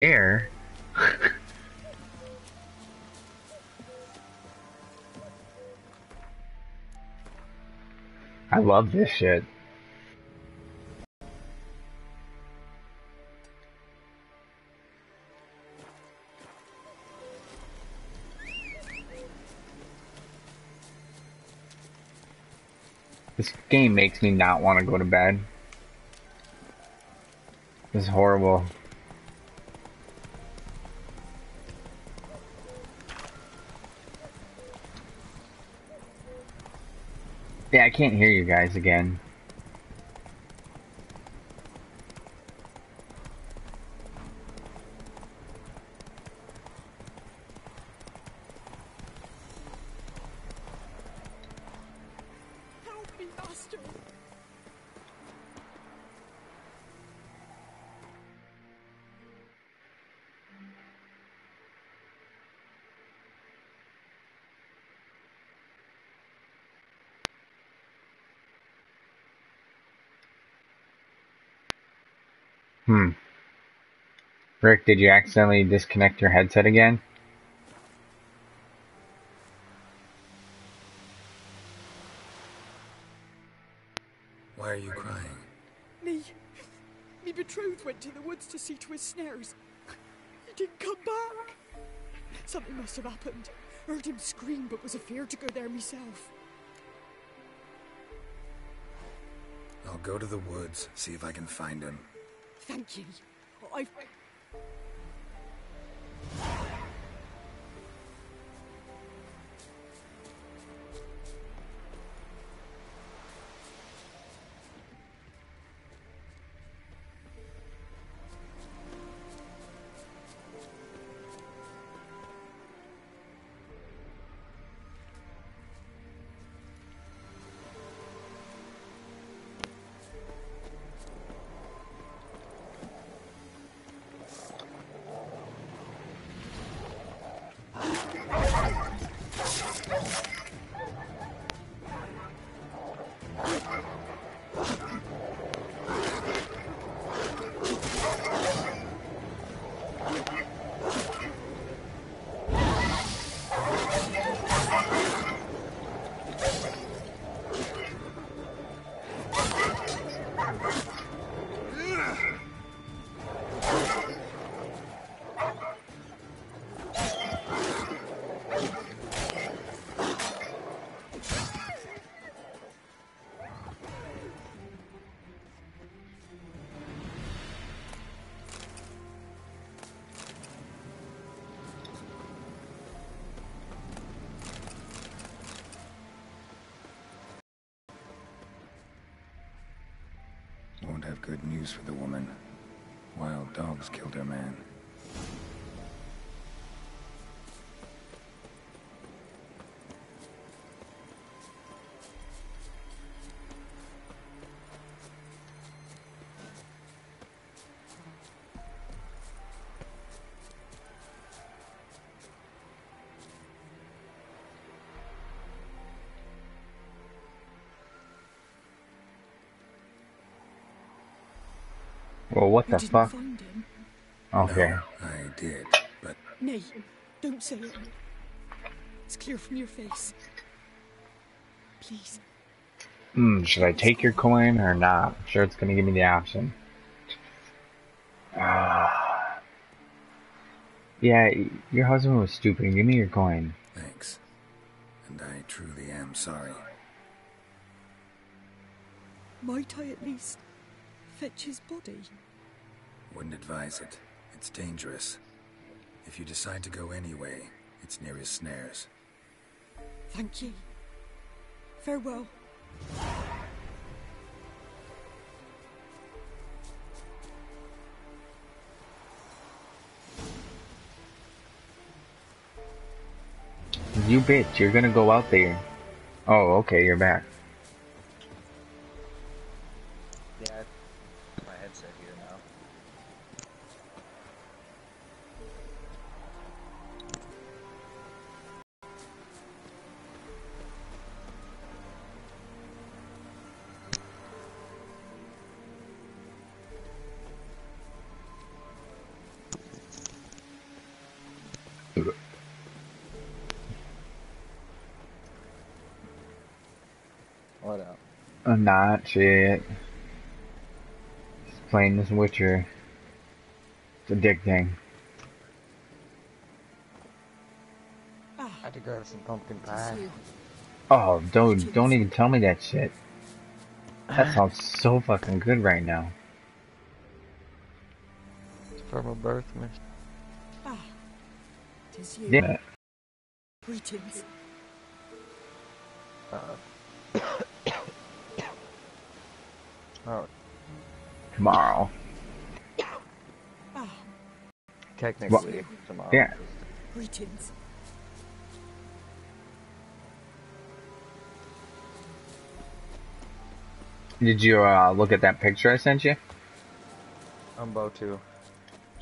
Air. I love this shit. This game makes me not want to go to bed. This is horrible. Yeah, I can't hear you guys again. Help me, Master. Rick, did you accidentally disconnect your headset again? Why are you crying? Me betrothed went to the woods to see to his snares. He didn't come back. Something must have happened. Heard him scream, but was afeard to go there myself. I'll go to the woods, see if I can find him. Thank you. Won't have good news for the woman. Wild dogs killed her man. Well, what You the didn't fuck? find him? Okay. No, I did, but Nay, don't say it. It's clear from your face. Please. Should I take your coin or not? I'm sure it's gonna give me the option. Yeah, your husband was stupid. Give me your coin. thanks. And I truly am sorry. Might I at least fetch his body? Wouldn't advise it. It's dangerous. If you decide to go anyway, it's near his snares. Thank ye. Farewell. You bitch, you're gonna go out there. Oh, okay, you're back. Yeah, my headset here now. What up? I'm not shit. Just playing this Witcher. It's addicting. I had to grab some pumpkin pie. Oh, don't even tell me that shit. That sounds so fucking good right now. It's for my birth, man. Ah, 'tis you. Yeah. Greetings. Oh, Tomorrow. Ah, technically tomorrow. Yeah. greetings. Did you look at that picture I sent you? I'm about to.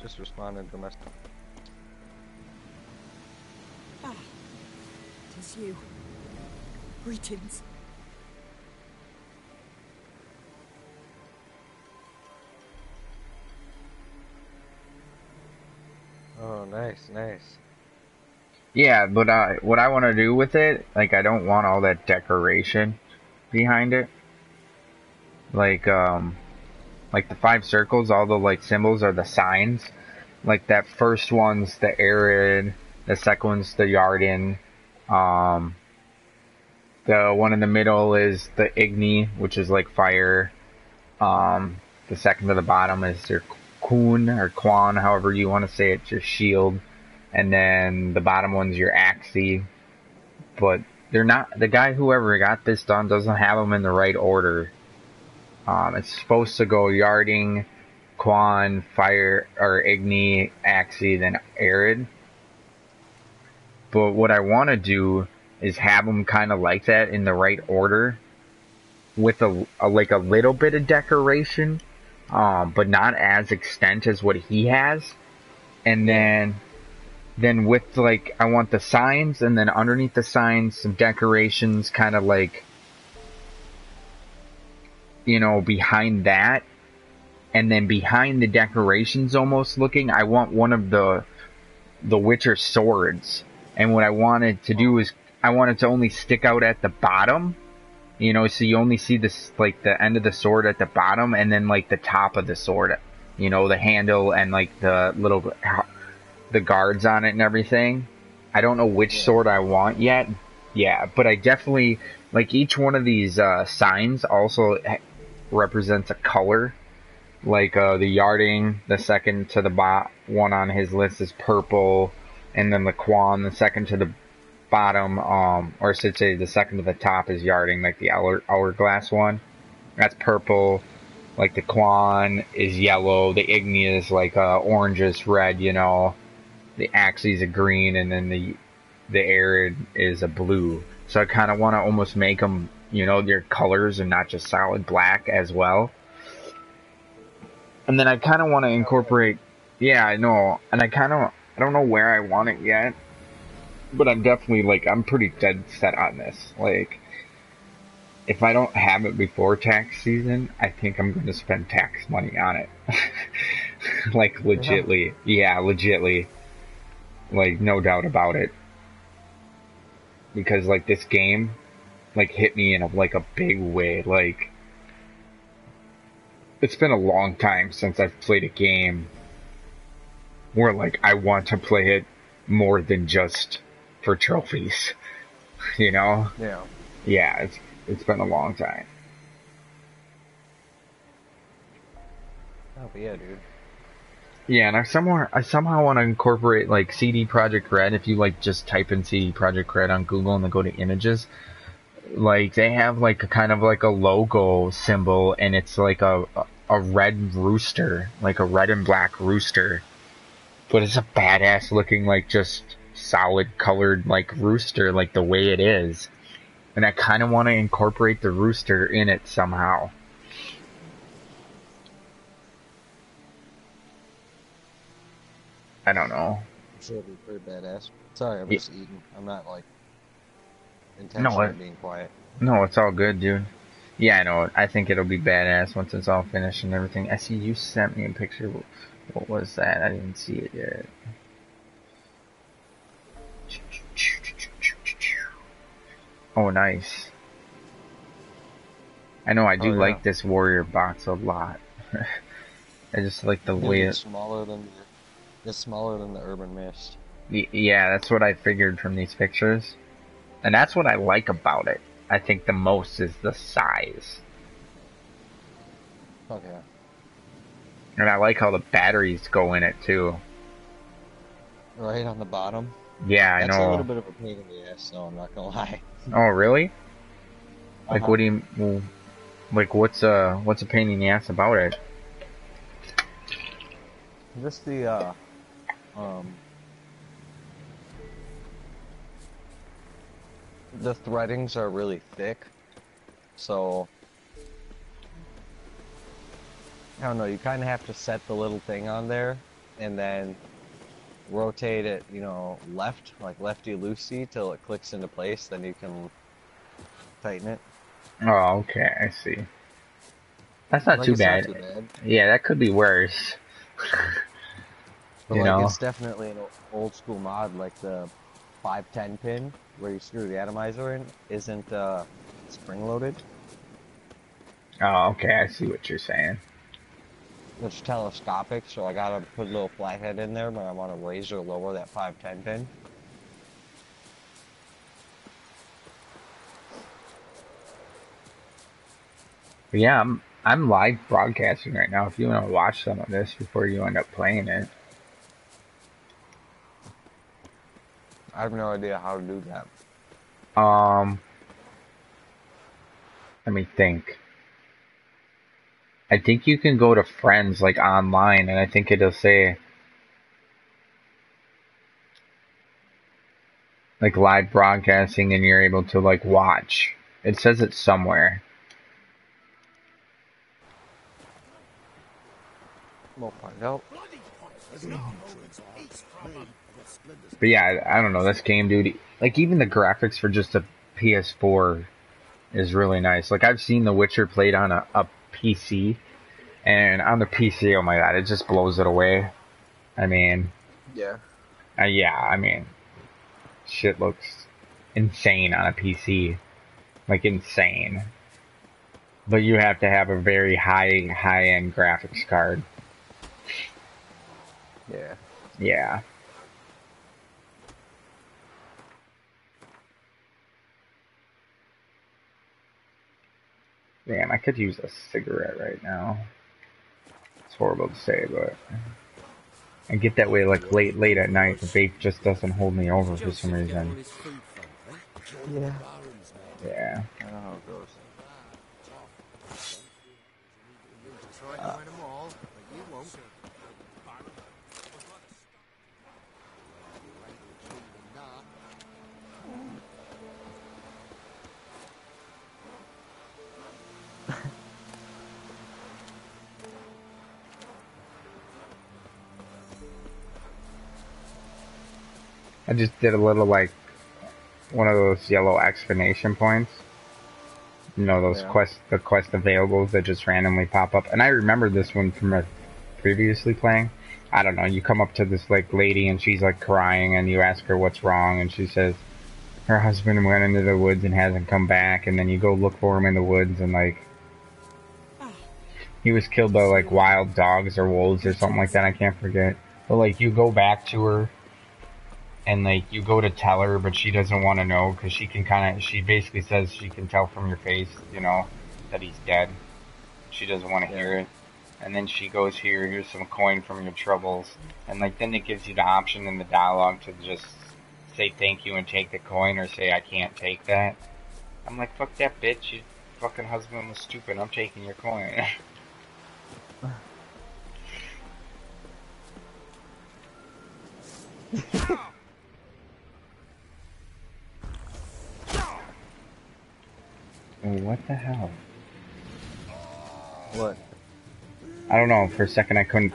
Just responded to my. Ah, 'tis you. Greetings. Oh, nice, nice. Yeah, but what I want to do with it, like, I don't want all that decoration behind it. Like the 5 circles, all the, like, symbols are the signs. Like, that first one's the Arid, the second one's the Yarden, the one in the middle is the Igni, which is, like, fire. The second to the bottom is your Kun, or Quan, however you want to say it, your shield. And then the bottom one's your Axie. But they're not, the guy whoever got this done doesn't have them in the right order. It's supposed to go Yarding, Quan, Fire, or Igni, Axie, then Arid. But what I want to do is have them kind of like that in the right order, with a like a little bit of decoration, but not as extent as what he has. And then with, like, I want the signs, and then underneath the signs some decorations, kind of like, you know, behind that, and then behind the decorations almost looking, I want one of the Witcher swords. And what I wanted to do is I wanted to only stick out at the bottom, you know, so you only see this, like, the end of the sword at the bottom, and then, like, the top of the sword, you know, the handle and, like, the little, the guards on it and everything. I don't know which sword I want yet. Yeah, but I definitely, like, each one of these signs also represents a color. Like, the Yarding, the second to the one on his list is purple, and then the Quan, the second to the bottom, or I should say the second to the top is Yarding, like the hourglass one. That's purple. Like, the Quan is yellow, the Igni is like orangish red, you know. The Axie is a green, and then the Arid is a blue. So I kind of want to almost make them, you know, their colors and not just solid black as well. And then I kind of want to incorporate, yeah, I know, and I don't know where I want it yet, but I'm definitely, like, I'm pretty dead set on this. Like, if I don't have it before tax season, I think I'm going to spend tax money on it. Like, legitly. Yeah, legitly. Like, no doubt about it. Because, like, this game, like, hit me in a big way. Like, it's been a long time since I've played a game where, like, I want to play it more than just for trophies. You know? Yeah. Yeah, it's been a long time. Oh, but yeah, dude. Yeah, and I somehow want to incorporate, like, CD Projekt Red. If you, like, just type in CD Projekt Red on Google and then go to images, like, they have, like, a kind of like a logo symbol, and it's like a red rooster, like a red and black rooster, but it's a badass looking, like, just solid colored, like, rooster, like the way it is. And I kind of want to incorporate the rooster in it somehow. I don't know. I'm sure it'll be pretty badass. Sorry, I'm just eating. I'm not, like, No, intentionally being quiet. No, it's all good, dude. Yeah, I know. I think it'll be badass once it's all finished and everything. I see you sent me a picture. What was that? I didn't see it yet. Oh, nice. I know I do Oh, yeah. like this warrior box a lot. I just like the way It's smaller than the Urban Mist. Yeah, that's what I figured from these pictures. And that's what I like about it. I think the most is the size. Okay. And I like how the batteries go in it too. Right on the bottom. Yeah, I That's a little know. bit of a pain in the ass, though, I'm not gonna lie. Oh, really? Like, Uh-huh. what do you... Well, like, what's a pain in the ass about it? Just um, the threadings are really thick, so I don't know, you kind of have to set the little thing on there, and then rotate it, left, like lefty-loosey, till it clicks into place, then you can tighten it. Oh, okay, I see. That's not Like, too it's not bad. too bad. Yeah, that could be worse. But, You like, know? it's definitely an old school mod, like the 510 pin, where you screw the atomizer in, isn't, spring-loaded. Oh, okay, I see what you're saying. It's telescopic, so I gotta put a little flathead in there, but I want to raise or lower that 510 pin. But yeah, I'm live broadcasting right now. If you want to watch some of this before you end up playing it. I have no idea how to do that. Let me think. I think you can go to friends like online, and I think it'll say like live broadcasting, and you're able to like watch. It says it somewhere. We'll find out. But yeah, I don't know. This game, dude. Like even the graphics for just a PS4 is really nice. Like I've seen The Witcher played on a PC, and on the PC, oh my god, it just blows it away. I mean, Yeah. yeah, I mean, shit looks insane on a PC, like insane. But you have to have a very high end graphics card. Yeah. Yeah. Damn, I could use a cigarette right now. It's horrible to say, but I get that way like late at night. The vape just doesn't hold me over for some reason. Yeah. Yeah. I know how it goes. I just did a little like one of those yellow exclamation points. You know, those Yeah. the quest availables that just randomly pop up. And I remember this one from a previously playing. I don't know, you come up to this like lady and she's like crying and you ask her what's wrong and she says her husband went into the woods and hasn't come back, and then you go look for him in the woods and like he was killed by like wild dogs or wolves or something like that, I can't forget. But like you go back to her and like you go to tell her, but she doesn't want to know because she basically says she can tell from your face, you know, that he's dead. She doesn't want to hear it. And then she goes, here's some coin from your troubles. And like then it gives you the option in the dialogue to just say thank you and take the coin, or say I can't take that. I'm like, fuck that bitch, your fucking husband was stupid, I'm taking your coin. What the hell? What? I don't know, for a second I couldn't...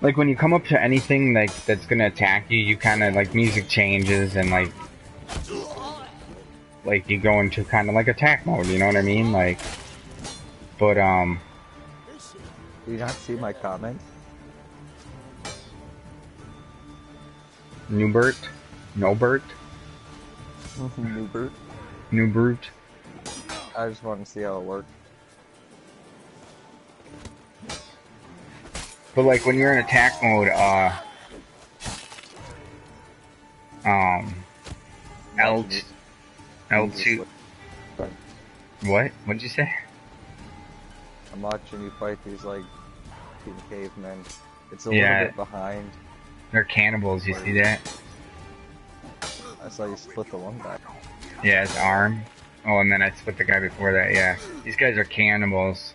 Like, when you come up to anything, like, that's gonna attack you, you kinda, like, music changes, and, like, you go into kinda, like, attack mode, you know what I mean? Like, but, Do you not see my comment? Newbert? Nobert? Newbert. New Brute. I just wanted to see how it worked. But like when you're in attack mode, L2, L2. What? What'd you say? I'm watching you fight these like cavemen. It's a Yeah. little bit behind. They're cannibals. You see that? I saw you split the one guy. Yeah, his arm. Oh, and then I split the guy before that. Yeah, these guys are cannibals.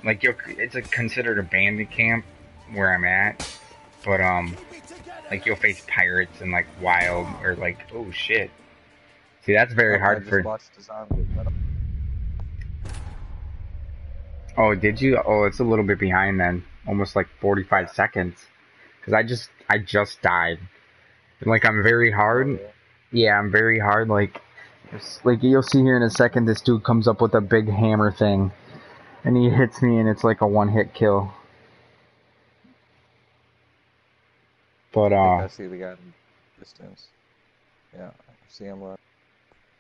Like it's considered a bandit camp where I'm at, but like you'll face pirates and like wild or like oh shit. See, that's very hard for. Watched his arm get cut off. Oh, did you? Oh, it's a little bit behind then, almost like 45 seconds, because I just died. Like I'm very hard. Yeah, I'm very hard. Like you'll see here in a second, this dude comes up with a big hammer thing, and he hits me, and it's like a one-hit kill. But I see the guy in distance. Yeah, I see him.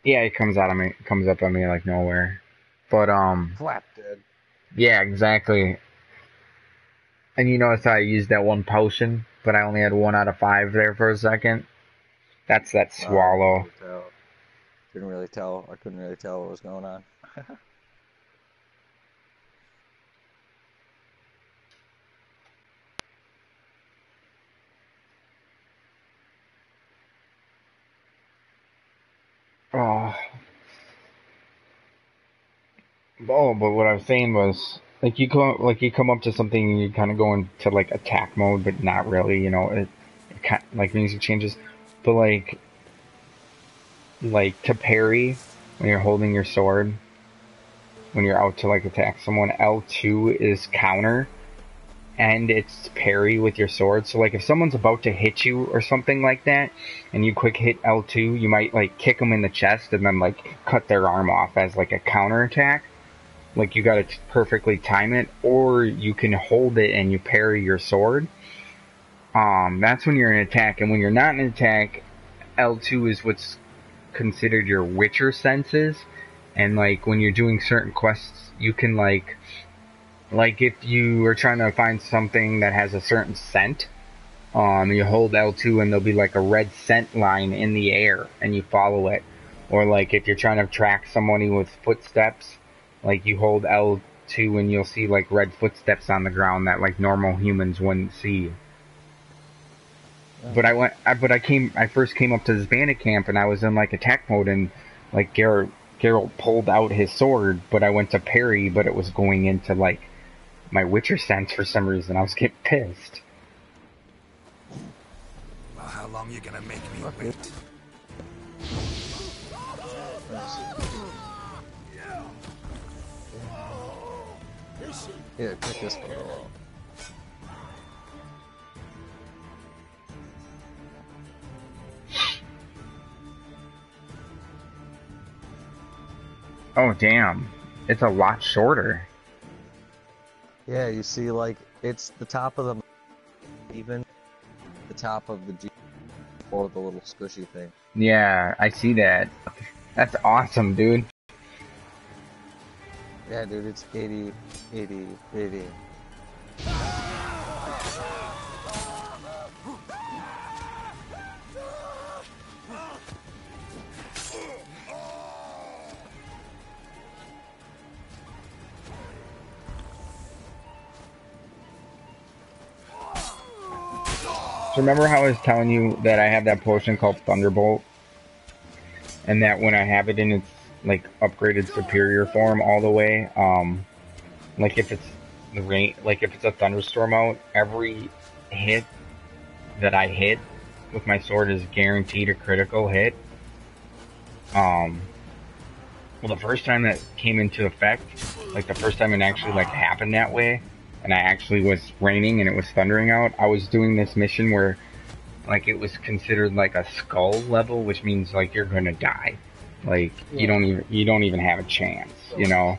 Yeah, he comes up on me like nowhere. But Flap dead. Yeah, exactly. And you notice how I used that one potion, but I only had 1 out of 5 there for a second. That's that swallow. Couldn't really tell. I couldn't really tell what was going on. Oh, but what I was saying was, like you come up to something and you kind of go into like attack mode, but not really. You know, it like music changes, but like to parry when you're holding your sword, when you're out to like attack someone, L2 is counter, and it's parry with your sword. So like if someone's about to hit you or something like that, and you quick hit L2, you might like kick them in the chest and then like cut their arm off as like a counter attack. Like you gotta perfectly time it, or you can hold it and you parry your sword. That's when you're in attack, and when you're not in attack, L2 is what's considered your Witcher senses. And like when you're doing certain quests, you can like if you are trying to find something that has a certain scent, you hold L2 and there'll be like a red scent line in the air, and you follow it. Or like if you're trying to track somebody with footsteps, like you hold L2 and you'll see like red footsteps on the ground that like normal humans wouldn't see. But I first came up to this bandit camp and I was in like attack mode, and like Geralt pulled out his sword, but I went to parry, but it was going into like my Witcher sense for some reason. I was getting pissed. Well, how long you gonna make me wait? Yeah, check this photo out. Oh damn, it's a lot shorter. Yeah, you see, like, it's the top of the... even the top of the G... or the little squishy thing. Yeah, I see that. That's awesome, dude. Yeah, dude, it's 80. So remember how I was telling you that I have that potion called Thunderbolt? And that when I have it in its like upgraded superior form all the way, like if it's the rain, like if it's a thunderstorm out, every hit that I hit with my sword is guaranteed a critical hit. Well, the first time that came into effect, like the first time it actually like happened that way, and I actually was raining and it was thundering out, I was doing this mission where like it was considered like a skull level, which means like you're gonna die. Like you don't even have a chance, you know?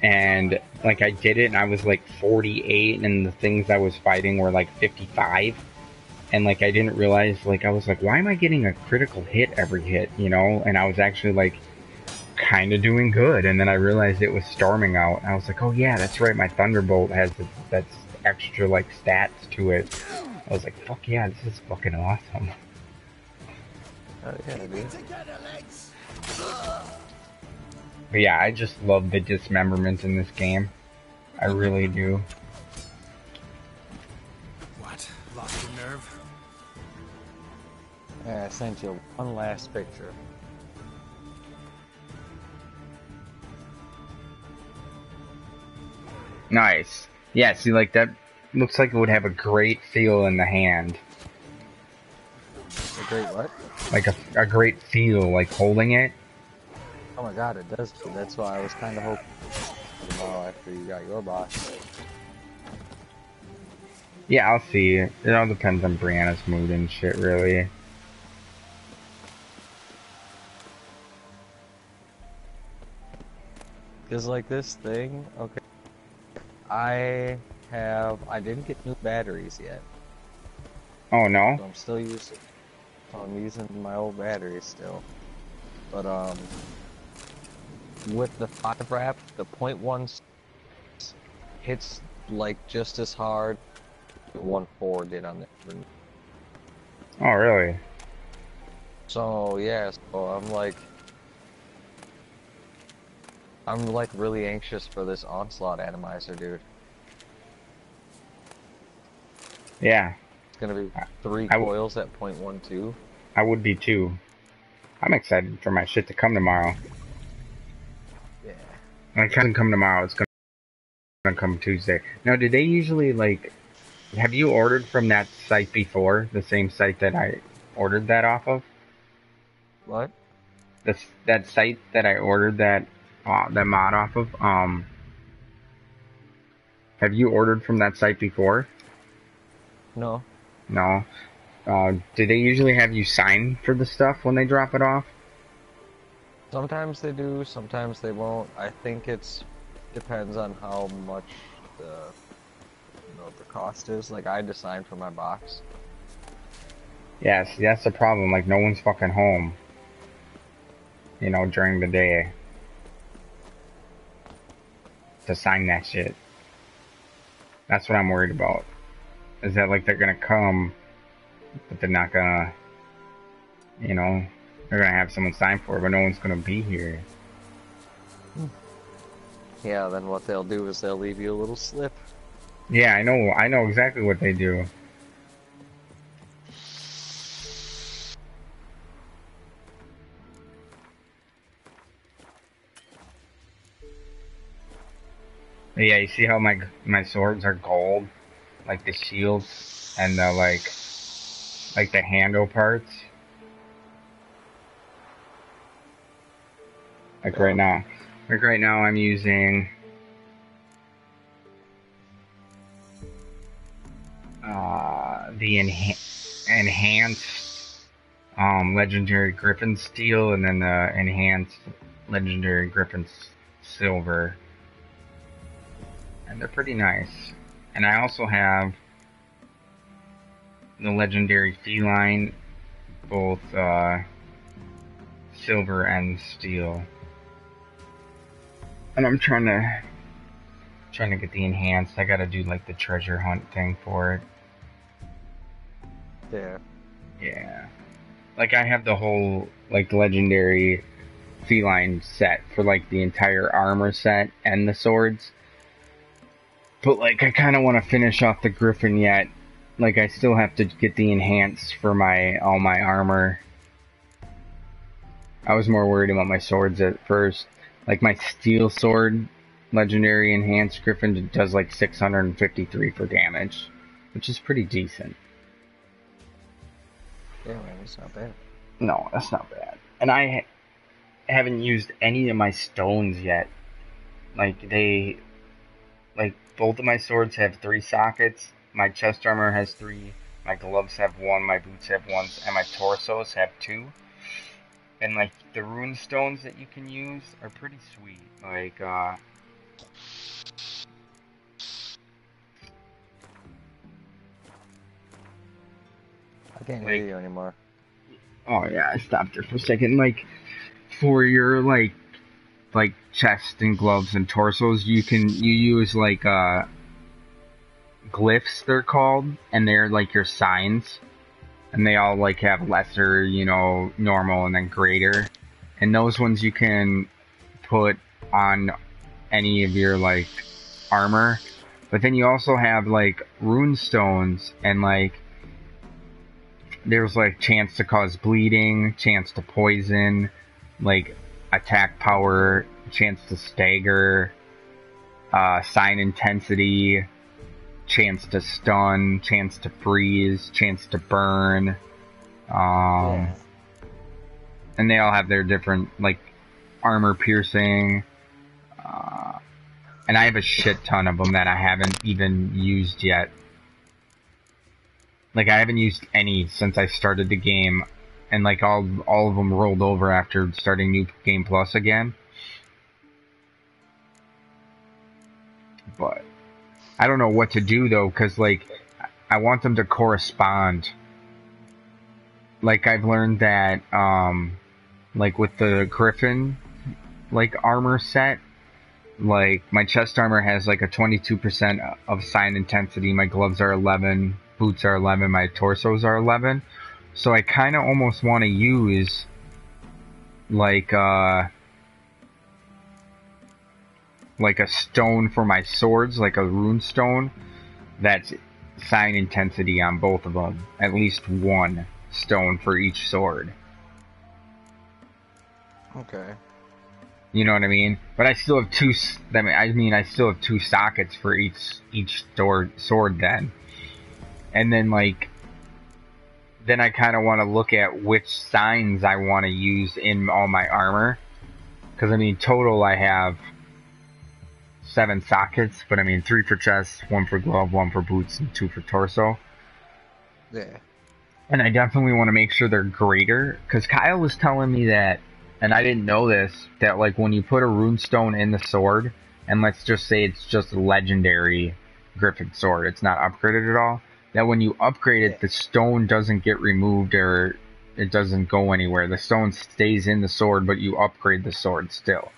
And like I did it and I was like 48 and the things I was fighting were like 55. and like I didn't realize, like I was like, why am I getting a critical hit every hit, you know? And I was actually like kind of doing good, and then I realized it was storming out. And I was like, oh yeah, that's right, my Thunderbolt has that's extra like stats to it. I was like, fuck yeah, this is fucking awesome. Oh yeah, dude. But yeah, I just love the dismemberment in this game. I really do. What? Lost your nerve? Yeah, I sent you one last picture. Nice. Yeah, see, like that looks like it would have a great feel in the hand. A great what? Like a great feel, like holding it. Oh my god, it does. That's why I was kind of hoping tomorrow after you got your box. Yeah, I'll see. It all depends on Brianna's mood and shit, really. Cause like this thing, okay. I didn't get new batteries yet. Oh, no? So I'm still using, I'm using my old batteries still. But, with the 5 wrap, the .1 hits, like, just as hard as 1.4 did on the. Oh, really? So, yeah, so I'm like really anxious for this Onslaught atomizer, dude. Yeah. It's gonna be 3 I coils at .12. I would be too. I'm excited for my shit to come tomorrow. Yeah. Like, it doesn't come tomorrow, it's gonna come Tuesday. Now, did they usually, like, have you ordered from that site before? The same site that I ordered that off of? What? That site that I ordered that mod off of, have you ordered from that site before? No. No. Do they usually have you sign for the stuff when they drop it off? Sometimes they do, sometimes they won't. I think it's depends on how much the cost is. Like I had to sign for my box. Yeah, see, that's the problem. Like, no one's fucking home. You know, during the day. To sign that shit. That's what I'm worried about. Is that, like, they're gonna come, but they're not gonna, you know, they're gonna have someone sign for it, but no one's gonna be here. Yeah, then what they'll do is they'll leave you a little slip. Yeah, I know exactly what they do. But yeah, you see how my swords are gold? Like the shields and the, like the handle parts? Like right now. Like right now I'm using the enhanced legendary griffin steel, and then the enhanced legendary griffin silver, and they're pretty nice. And I also have the legendary feline, both silver and steel, and I'm trying to get the enhanced. I gotta do like the treasure hunt thing for it. Yeah. Yeah. Like I have the whole like legendary feline set for like the entire armor set and the swords. But like I kinda wanna finish off the griffin yet. Like I still have to get the enhanced for all my armor. I was more worried about my swords at first. Like my steel sword legendary enhanced griffin does like 653 for damage, which is pretty decent. Yeah, man, it's not bad. No, that's not bad. And I haven't used any of my stones yet. Like both of my swords have 3 sockets. My chest armor has 3. My gloves have 1. My boots have 1, and my torsos have 2. And like the rune stones that you can use are pretty sweet. Like Can't Like, hear you anymore. oh yeah, I stopped there for a second. Like, for your like chest and gloves and torsos, you use like glyphs, they're called, and they're like your signs, and they all like have lesser, you know, normal, and then greater, and those ones you can put on any of your like armor. But then you also have like rune stones, and like there's like chance to cause bleeding, chance to poison, like attack power, chance to stagger, sign intensity, chance to stun, chance to freeze, chance to burn. Yeah. And they all have their different, like, armor piercing. And I have a shit ton of them that I haven't even used yet. Like, I haven't used any since I started the game. And, like, all of them rolled over after starting New Game Plus again. But I don't know what to do, though, because, like, I want them to correspond. Like, I've learned that, like, with the Griffin, like, armor set, like, my chest armor has, like, a 22% of sign intensity, my gloves are 11, boots are 11, my torsos are 11, so I kind of almost want to use, like a stone for my swords, like a rune stone, that's sign intensity on both of them, at least one stone for each sword. Okay. You know what I mean? But I still have two. I still have two sockets for each sword then. And then then I kind of want to look at which signs I want to use in all my armor. Because I mean, total I have 7 sockets, but I mean 3 for chest, 1 for glove, 1 for boots, and 2 for torso. Yeah. And I definitely want to make sure they're greater. Because Kyle was telling me that, and I didn't know this, that like when you put a runestone in the sword, and let's just say it's just a legendary Griffin sword, it's not upgraded at all, that when you upgrade it, the stone doesn't get removed or it doesn't go anywhere. The stone stays in the sword, but you upgrade the sword still.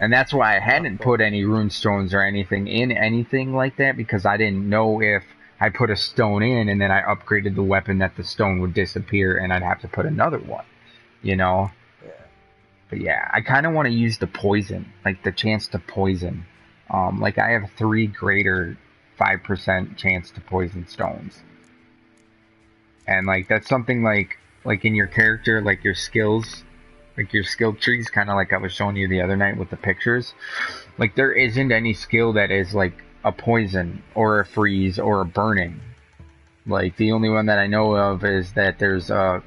And that's why I hadn't put any runestones or anything in anything like that, because I didn't know if I put a stone in and then I upgraded the weapon that the stone would disappear and I'd have to put another one, you know? But yeah, I kind of want to use the poison, like the chance to poison. Like I have 3 greater 5% chance to poison stones. And like that's something like in your character, like your skills, like your skill trees, kind of like I was showing you the other night with the pictures. Like there isn't any skill that is like a poison or a freeze or a burning. Like the only one that I know of is that there's a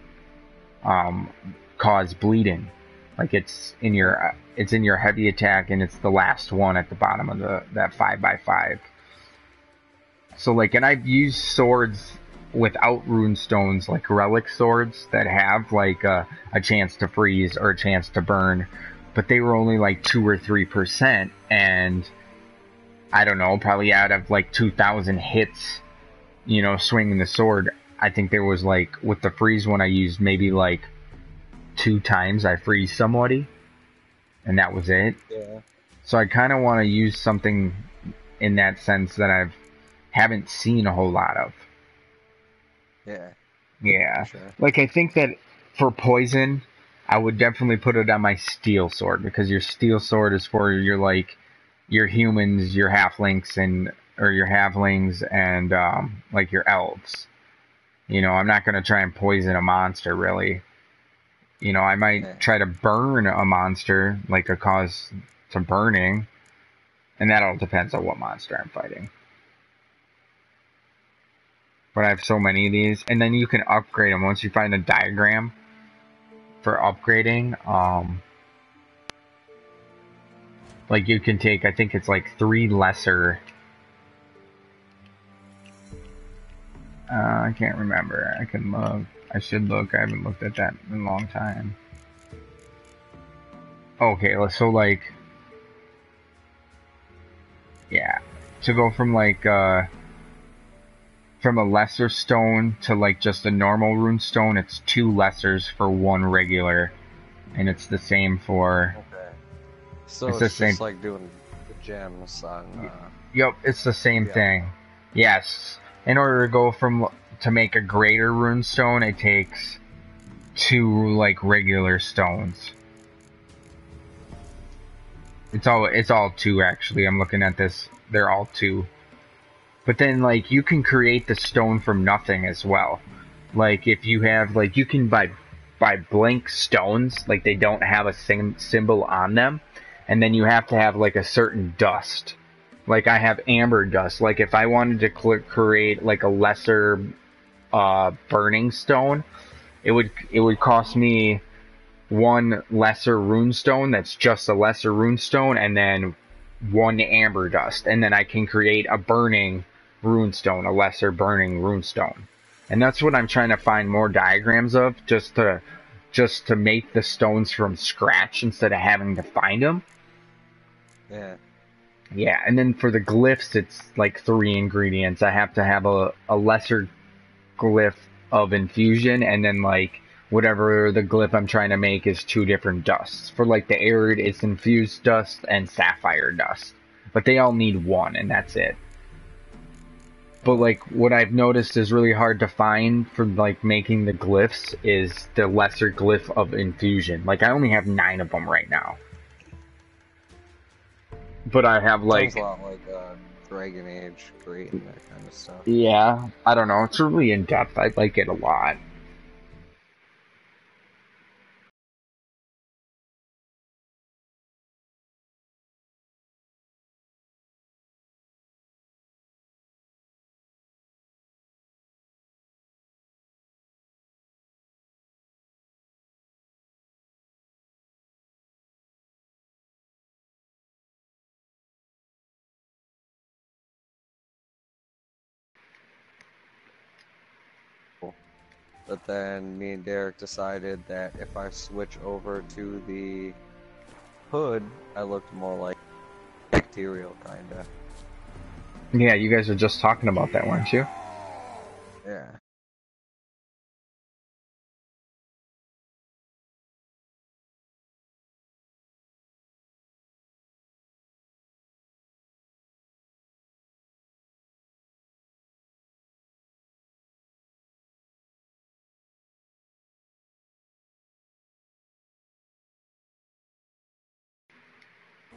cause bleeding. Like it's in your heavy attack, and it's the last one at the bottom of that 5x5. So like, and I've used swords without rune stones, like relic swords that have like a chance to freeze or a chance to burn, but they were only like 2 or 3%, and I don't know, probably out of like 2,000 hits, you know, swinging the sword, I think there was like, with the freeze one I used, maybe like 2 times I freeze somebody, and that was it. Yeah. So I kind of want to use something in that sense that haven't seen a whole lot of. Yeah. Yeah. Sure. Like I think that for poison, I would definitely put it on my steel sword, because your steel sword is for your like your humans, your halflings, or your halflings and like your elves. You know, I'm not gonna try and poison a monster really. You know, I might try to burn a monster, like a cause to burning, and that all depends on what monster I'm fighting. But I have so many of these, and then you can upgrade them once you find a diagram for upgrading. Like you can take, I think it's like 3 lesser. I can't remember. I can look. I should look. I haven't looked at that in a long time. Okay, so like, yeah, to go from like from from a lesser stone to like just a normal rune stone, it's 2 lessers for 1 regular, and it's the same for. Okay. So It's it's the just same. like doing the gems on. Yep, it's the same Yeah. thing. Yes. In order to go to make a greater rune stone, it takes 2 like regular stones. It's all 2 actually. I'm looking at this. They're all 2. But then like you can create the stone from nothing as well. Like if you have like you can buy blank stones, like they don't have a symbol on them, and then you have to have like a certain dust. Like I have amber dust. Like if I wanted to create like a lesser burning stone, it would cost me 1 lesser rune stone that's just a lesser rune stone, and then 1 amber dust, and then I can create a burning rune stone, a lesser burning rune stone. And that's what I'm trying to find more diagrams of, just to make the stones from scratch instead of having to find them. Yeah. Yeah, and then for the glyphs, it's like 3 ingredients. I have to have a lesser glyph of infusion, and then like whatever the glyph I'm trying to make is 2 different dusts. For like the arid, it's infused dust and sapphire dust. But they all need 1, and that's it. But like what I've noticed is really hard to find for like making the glyphs is the lesser glyph of infusion. Like I only have 9 of them right now. But I have like Sounds a lot like Dragon Age, great and that kind of stuff. yeah, I don't know. It's really in depth. I like it a lot. But then me and Derek decided that if I switch over to the hood, I looked more like bacterial, kinda. Yeah, you guys were just talking about that, weren't you? Yeah.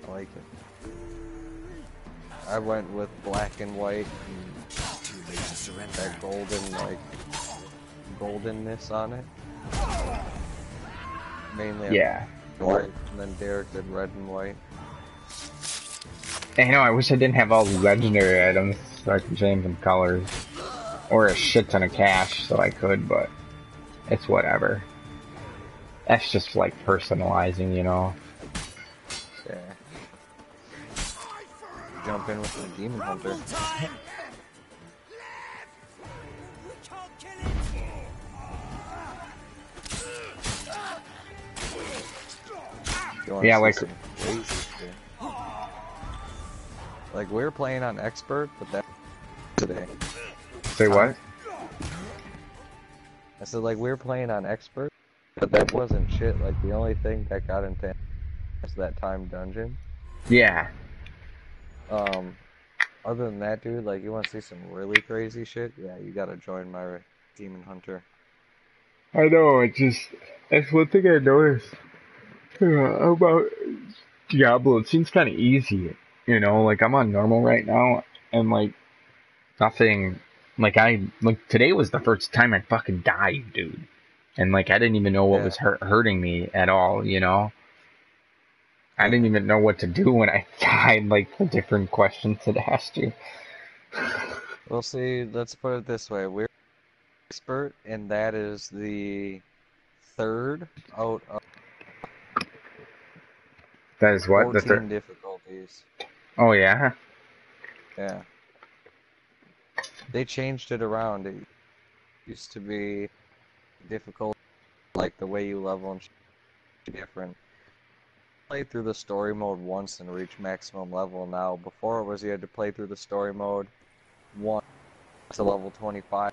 I like it. I went with black and white and Too late to surrender. that golden, like, goldenness on it. Mainly Yeah. white, and then Derek did red and white. I know, I wish I didn't have all the legendary items so I could change them colors. Or a shit ton of cash so I could, but it's whatever. That's just like personalizing, you know? Yeah. Jump in with the Demon Hunter. Yeah, like some crazy shit. Like we were playing on expert, but that today. say what? I said like we were playing on expert, but that wasn't shit. Like the only thing that got into was that time dungeon. Yeah. Other than that, dude, like you want to see some really crazy shit? Yeah, you gotta join my Demon Hunter. I know, that's one thing I noticed about Diablo. It seems kind of easy, you know? Like, I'm on normal right now, and like, nothing, like, today was the first time I fucking died, dude. And like, I didn't even know what Yeah. was hurting me at all, you know? I didn't even know what to do when I died, like, the different questions it asked you. Well, see, let's put it this way: we're expert, and that is the third out of That is what? The 14 difficulties. Oh, yeah? Yeah. They changed it around. It used to be difficult, like the way you level and shit different. Play through the story mode once and reach maximum level now. Before it was you had to play through the story mode once to level 25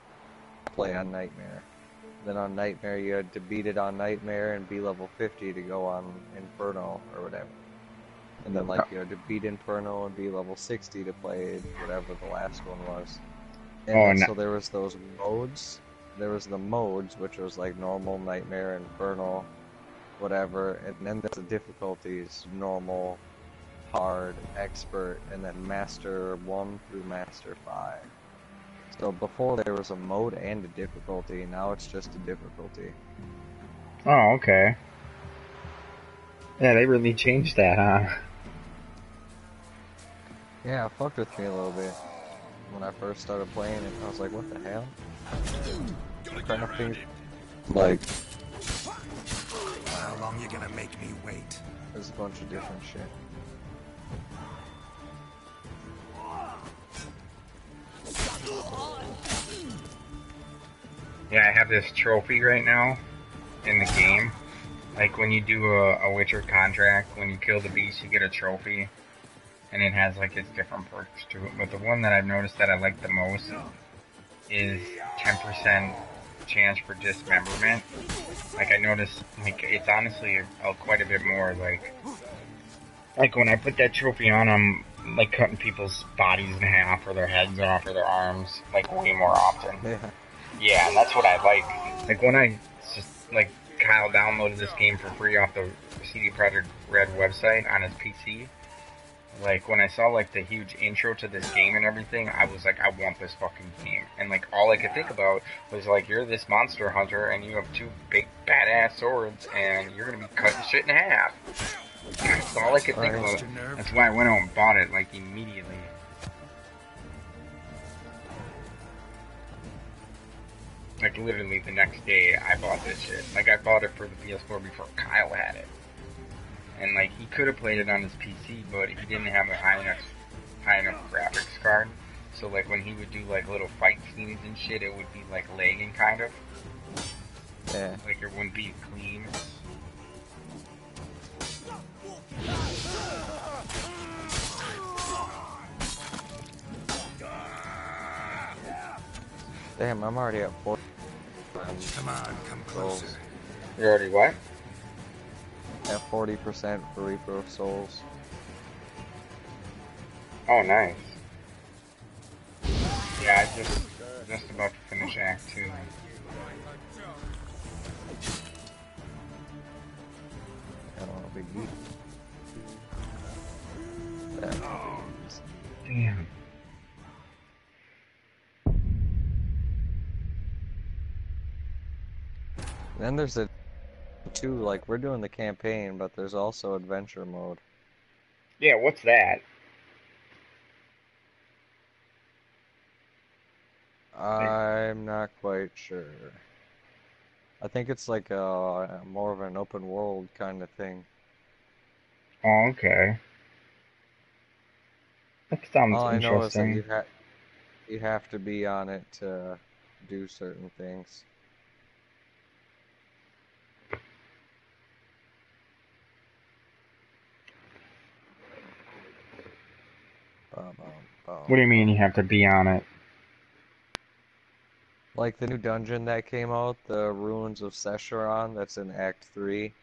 play on Nightmare. Then on Nightmare you had to beat it on Nightmare and be level 50 to go on Inferno or whatever. And then like you had to beat Inferno and be level 60 to play whatever the last one was. And so there was those modes. There was the modes, which was like normal, Nightmare, Inferno, whatever. And then there's the difficulties: normal, hard, expert, and then Master 1 through Master 5. So before there was a mode and a difficulty, now it's just a difficulty. Oh, okay. Yeah, they really changed that, huh? Yeah, it fucked with me a little bit. When I first started playing it, I was like, what the hell? Crafting, like... How long you gonna make me wait? There's a bunch of different shit. Yeah, I have this trophy right now in the game. Like when you do a Witcher contract, when you kill the beast, you get a trophy. And it has like its different perks to it. But the one that I've noticed that I like the most is 10% chance for dismemberment. Like I noticed, like it's honestly quite a bit more like when I put that trophy on, I'm like cutting people's bodies in half or their heads off or their arms like way more often. Yeah, and that's what I like. Like when I just like Kyle downloaded this game for free off the CD Projekt Red website on his PC. Like, when I saw, like, the huge intro to this game and everything, I was like, I want this fucking game. And, like, all I could think about was, like, you're this monster hunter, and you have two big, badass swords, and you're gonna be cutting shit in half. That's all I could think about. That's why I went out and bought it, like, immediately. Like, literally the next day, I bought this shit. Like, I bought it for the PS4 before Kyle had it. And like he could have played it on his PC, but he didn't have a high enough graphics card. So like when he would do like little fight scenes and shit, it would be like lagging kind of. Yeah. Like it wouldn't be clean. Damn, I'm already at 4. Come on, come closer. You're already what? At 40% for Reaper of Souls. Oh, nice. Yeah, I just about to finish Act 2. Big beat. Damn. Then there's a like we're doing the campaign, but there's also adventure mode. Yeah, what's that? I'm not quite sure. I think it's like a more of an open world kind of thing. Oh, okay. That sounds All I know is that interesting. you have to be on it to do certain things. What do you mean you have to be on it? Like the new dungeon that came out, the Ruins of Sescheron, that's in Act 3.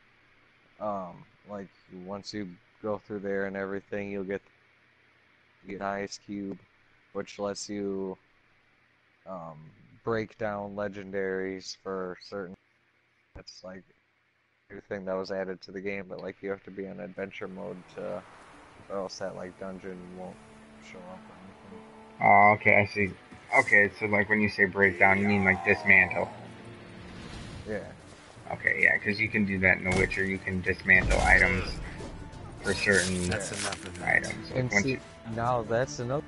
Like once you go through there and everything, you'll get an ice cube, which lets you break down legendaries for certain. That's like a new thing that was added to the game, but like you have to be on adventure mode to, or else that like dungeon won't show up or anything. Oh, okay, I see. Okay, so like when you say breakdown, you mean like dismantle? Yeah. Okay, yeah, because you can do that in The Witcher. You can dismantle items for certain items. And see, now that's another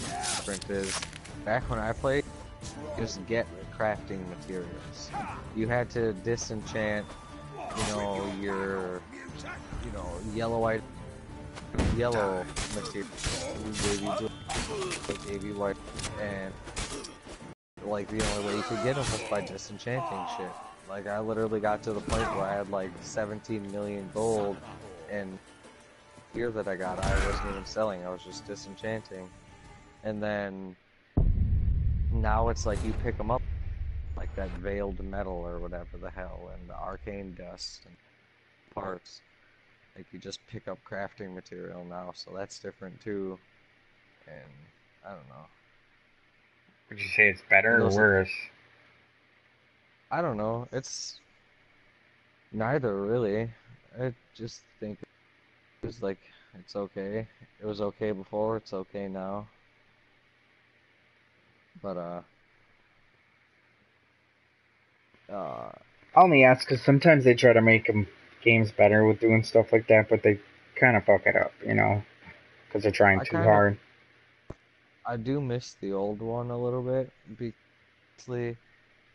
difference is, back when I played, just get crafting materials. You had to disenchant, your, yellow material. Gave you white, and like the only way you could get them was by disenchanting shit. Like I literally got to the point where I had like 17 million gold, and gear that I got, I wasn't even selling. I was just disenchanting, and then now it's like you pick them up, like that veiled metal or whatever the hell, and the arcane dust and parts. Like you just pick up crafting material now, so that's different too. And I don't know. Would you say it's better or worse? I don't know. It's neither really. I just think it was like it's okay. It was okay before, it's okay now. But I only ask because sometimes they try to make games better with doing stuff like that, but they kind of fuck it up, you know, because they're trying too hard. I do miss the old one a little bit because,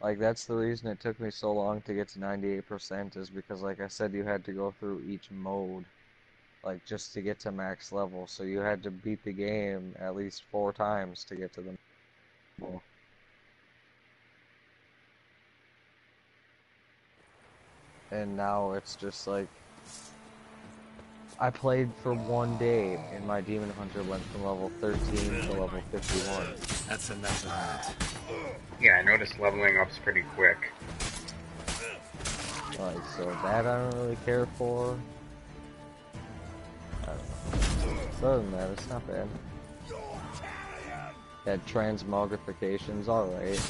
like, that's the reason it took me so long to get to 98% is because, like I said, you had to go through each mode, like, just to get to max level. So you had to beat the game at least 4 times to get to the level. And now it's just like, I played for 1 day and my Demon Hunter went from level 13 to level 51. That's enough of that. Yeah, I noticed leveling up's pretty quick. Like, so that I don't really care for. I don't know. So other than that, it's not bad. That transmogrification's alright.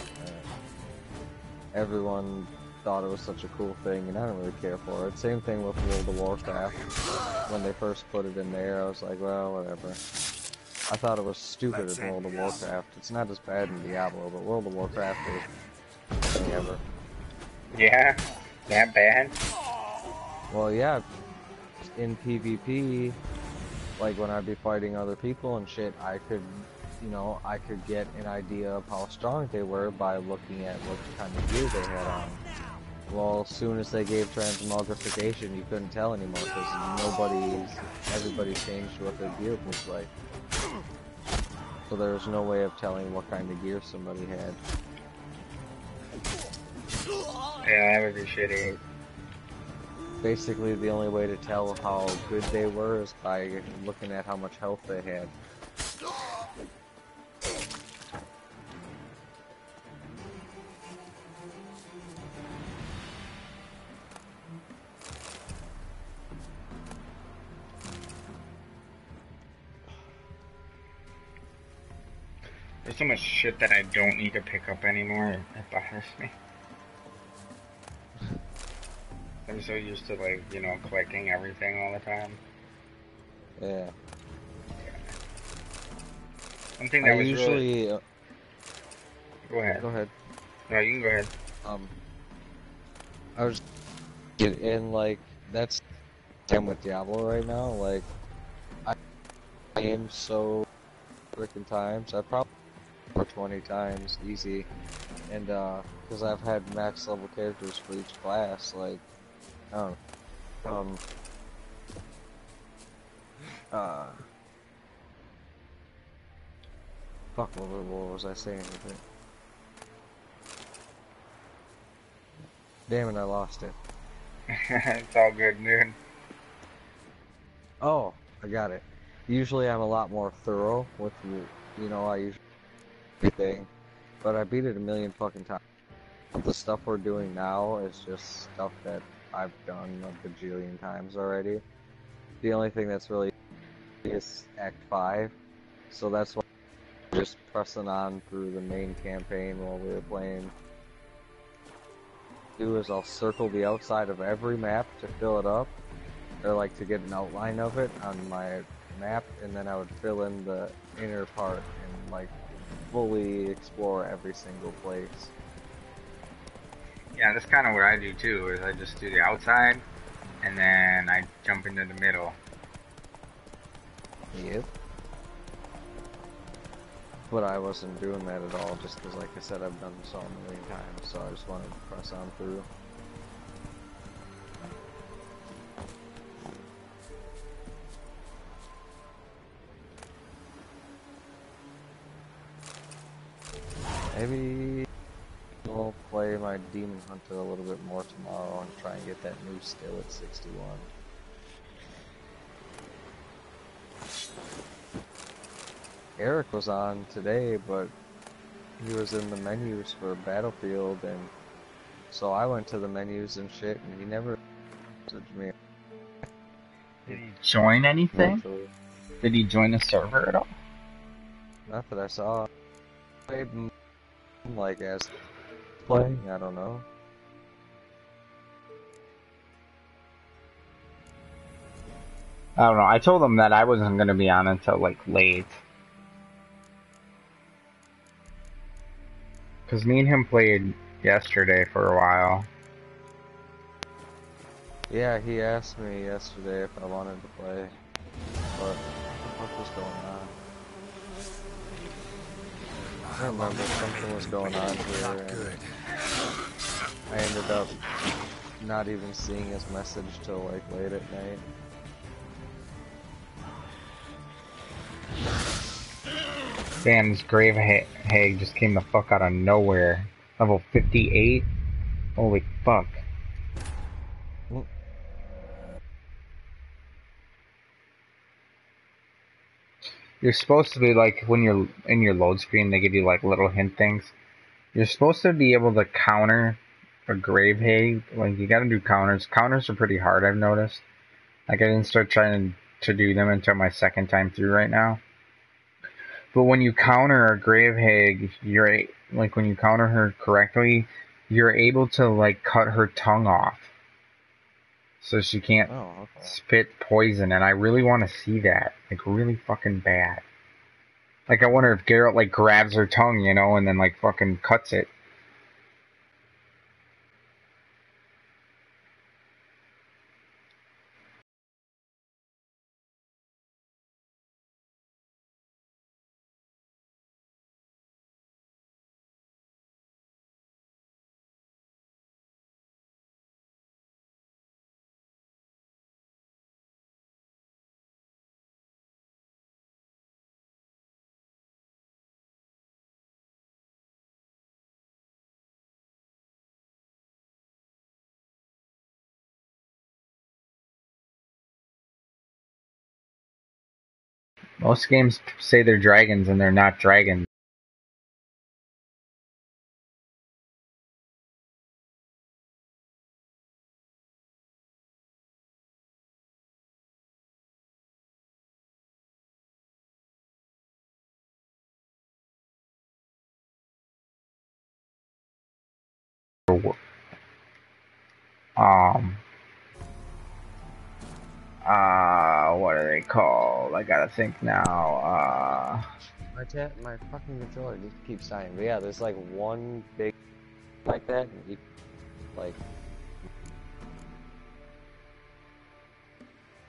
Everyone thought it was such a cool thing, and I don't really care for it. Same thing with World of Warcraft. When they first put it in there, I was like, well, whatever. I thought it was stupid in World of Warcraft. It's not as bad in Diablo, but World of Warcraft is nothing ever. Yeah? That bad? Well, yeah. In PvP, like when I'd be fighting other people and shit, I could, you know, I could get an idea of how strong they were by looking at what kind of gear they had on. Well, as soon as they gave transmogrification, you couldn't tell anymore because everybody changed what their gear was like. So there was no way of telling what kind of gear somebody had. Yeah, that would be shitty. Basically, the only way to tell how good they were is by looking at how much health they had. There's so much shit that I don't need to pick up anymore. It bothers me. I'm so used to, like, you know, collecting everything all the time. Yeah. One thing that was usually really... Go ahead. Go ahead. No, you can go ahead. I was in like that's I'm with Diablo right now. Like I aim so freaking times. I probably 20 times easy, and because I've had max level characters for each class. Like fuck, what was I saying with it? Damn it, I lost it. It's all good, dude. Oh, I got it. Usually I'm a lot more thorough with, you know, I usually everything, but I beat it a million fucking times. The stuff we're doing now is just stuff that I've done a bajillion times already. The only thing that's really is Act 5, so that's why I'm just pressing on through the main campaign while we were playing. Do is I'll circle the outside of every map to fill it up, or like to get an outline of it on my map, and then I would fill in the inner part and like fully explore every single place. Yeah, that's kind of what I do too, is I just do the outside, and then I jump into the middle. Yep. But I wasn't doing that at all, just because, like I said, I've done this all a million times, so I just wanted to press on through. Maybe I'll play my Demon Hunter a little bit more tomorrow and try and get that new skill at 61. Eric was on today, but he was in the menus for Battlefield, and so I went to the menus and shit, and he never messaged me. Did he join anything? Actually, Did he join the server at all? not that I saw. Played like as playing, I don't know. I don't know. I told him that I wasn't going to be on until like late. Because me and him played yesterday for a while. Yeah, he asked me yesterday if I wanted to play, but what was going on? I remember something was going on here, and I ended up not even seeing his message till like late at night. Damn, this Grave Hag just came the fuck out of nowhere. Level 58? Holy fuck. You're supposed to be like, when you're in your load screen, they give you like little hint things. You're supposed to be able to counter a Grave Hag. Like, you gotta do counters. Counters are pretty hard, I've noticed. Like, I didn't start trying to do them until my second time through right now. But when you counter a Grave Hag, like, when you counter her correctly, you're able to, like, cut her tongue off. So she can't spit poison, and I really want to see that. Like, really fucking bad. Like, I wonder if Geralt, like, grabs her tongue, you know, and then, like, fucking cuts it. Most games say they're dragons, and they're not dragons. What are they called? I gotta think now. My fucking controller just keeps dying. But yeah, there's like one big like that, and you like.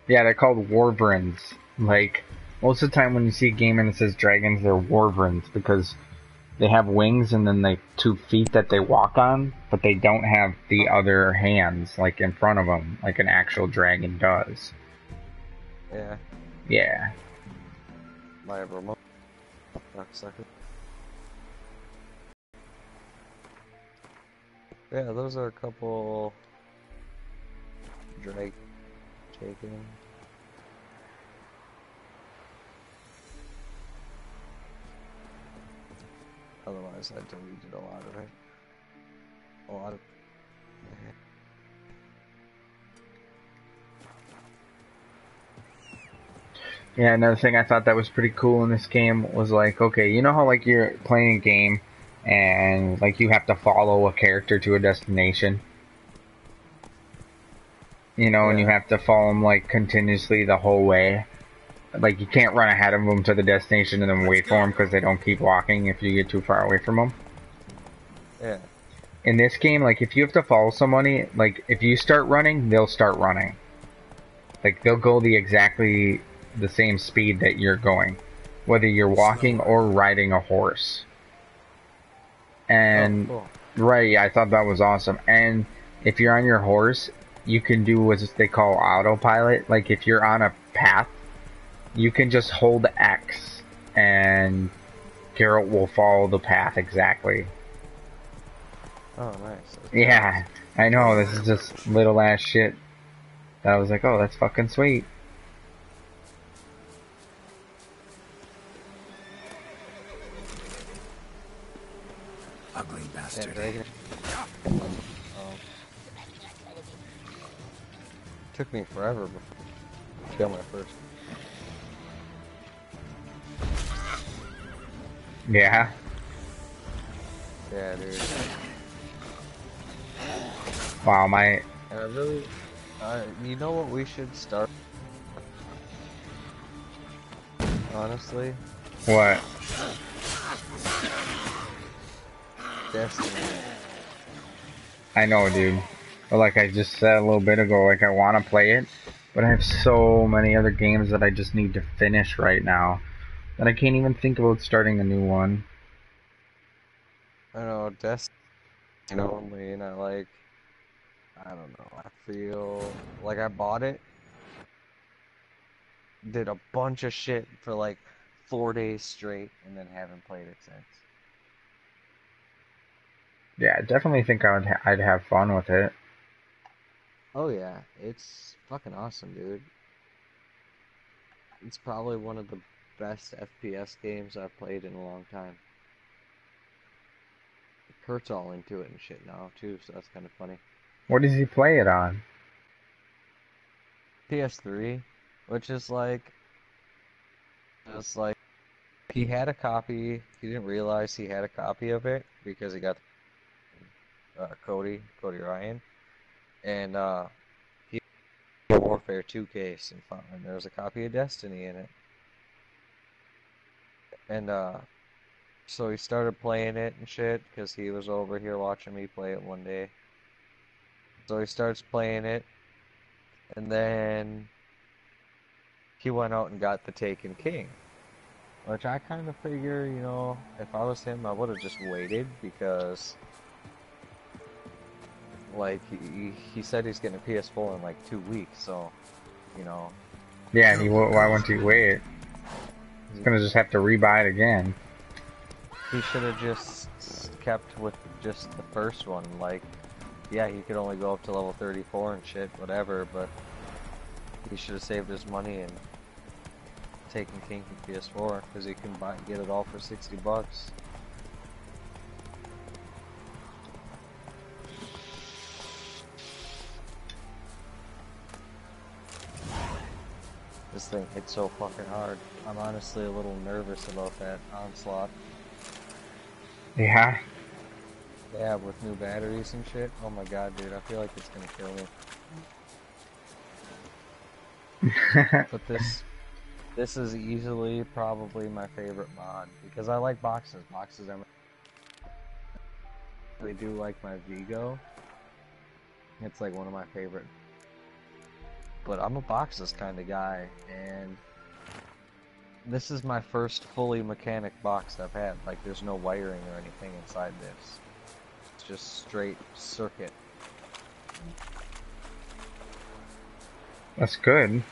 Yeah, they're called Warbrins. Like, most of the time when you see a game and it says dragons, they're Warbrins because they have wings and then like 2 feet that they walk on, but they don't have the other hands like in front of them, like an actual dragon does. Yeah. Yeah. My remote. Second. Yeah, those are a couple drag taken. Otherwise, I deleted a lot of it. A lot of. Yeah, another thing I thought that was pretty cool in this game was like, okay, you know how like you're playing a game and like you have to follow a character to a destination? You know, and you have to follow them like continuously the whole way. Like you can't run ahead of them to the destination and then wait for them because they don't keep walking if you get too far away from them. Yeah. In this game, like if you have to follow somebody, like if you start running, they'll start running. Like they'll go exactly the same speed that you're going, whether you're walking or riding a horse. And cool. right, I thought that was awesome. And if you're on your horse, you can do what they call autopilot. Like if you're on a path, you can just hold X and Geralt will follow the path exactly. Oh, nice. Yeah, I know, this is just little ass shit. I was like, oh, that's fucking sweet. took me forever before I got my first. Yeah. Yeah, dude. Wow, my... And I really, you know what we should start? Honestly? What? Destiny. I know, dude. But like I just said a little bit ago, like I want to play it, but I have so many other games that I just need to finish right now that I can't even think about starting a new one. I know, Destiny only, and I don't know, I feel like I bought it, did a bunch of shit for like 4 days straight, and then haven't played it since. Yeah, I definitely think I'd have fun with it. Oh yeah, it's fucking awesome, dude. It's probably one of the best FPS games I've played in a long time. Kurt's all into it and shit now too, so that's kind of funny. What does he play it on? PS3, which is like, it's like he had a copy. He didn't realize he had a copy of it because he got Cody Ryan, and he had a Warfare 2 case and there was a copy of Destiny in it, and so he started playing it and shit because he was over here watching me play it one day. So he starts playing it, and then he went out and got the Taken King. Which I kind of figure, you know, if I was him, I would have just waited because, like, he said he's getting a PS4 in like 2 weeks, so, you know. Yeah, why wouldn't he wait? He's gonna just have to rebuy it again. He should have just kept with just the first one. Like, yeah, he could only go up to level 34 and shit, whatever, but he should have saved his money and taken King from PS4 because he can get it all for $60. This thing hits so fucking hard. I'm honestly a little nervous about that onslaught. Yeah. Yeah, with new batteries and shit. Oh my god, dude, I feel like it's gonna kill me. But this is easily probably my favorite mod because I like boxes. Boxes are I really do like my Vigo. It's like one of my favorite. But I'm a boxes kind of guy, and this is my first fully mechanic box I've had. Like, there's no wiring or anything inside this. It's just straight circuit. That's good.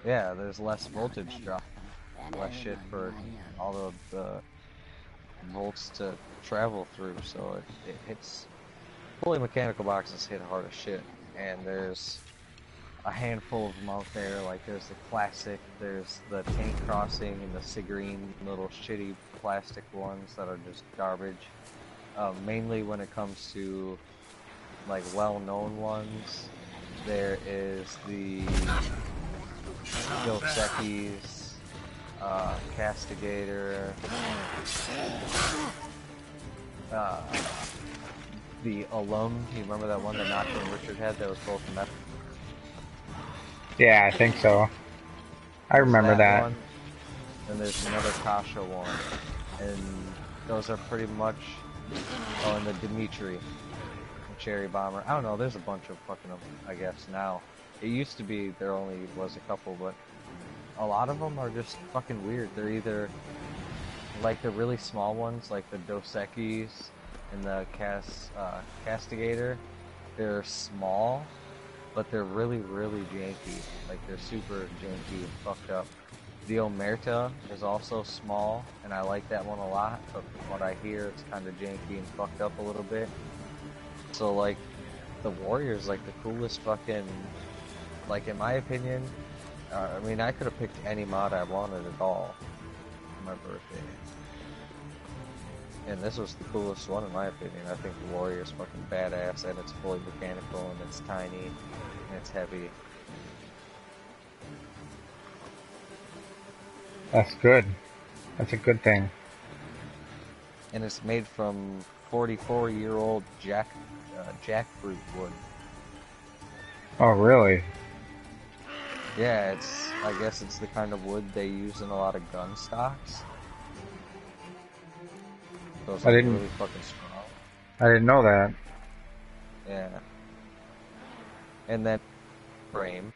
Yeah, there's less voltage drop, less shit for all of the volts to travel through, so it hits. Fully mechanical boxes hit hard as shit, and there's a handful of them out there. Like, there's the classic, there's the tank crossing, and the Sigreen little shitty plastic ones that are just garbage. Mainly when it comes to like well-known ones, there is the Dos-Equis, Castigator, the Alum. Do you remember that one that Nacho and Richard had that was both metal? Yeah, I think so. I remember that. One, and there's another Kasha one, and those are pretty much. Oh, and the Dimitri, the Cherry Bomber. I don't know. There's a bunch of fucking them, I guess now. It used to be there only was a couple, but a lot of them are just fucking weird. They're either like the really small ones, like the Dos-Equis and the Castigator. They're small, but they're really, really janky. Like, they're super janky and fucked up. The Omerta is also small, and I like that one a lot, but from what I hear, it's kind of janky and fucked up a little bit. So, like, the Warrior's, like, the coolest fucking, like, in my opinion, I mean, I could have picked any mod I wanted at all for my birthday. And this was the coolest one in my opinion. I think the Warrior's fucking badass, and it's fully mechanical, and it's tiny, and it's heavy. That's good. That's a good thing. And it's made from 44-year-old jackfruit wood. Oh, really? Yeah, I guess it's the kind of wood they use in a lot of gun stocks. So it's like really fucking strong. I didn't know that. Yeah. And then frame.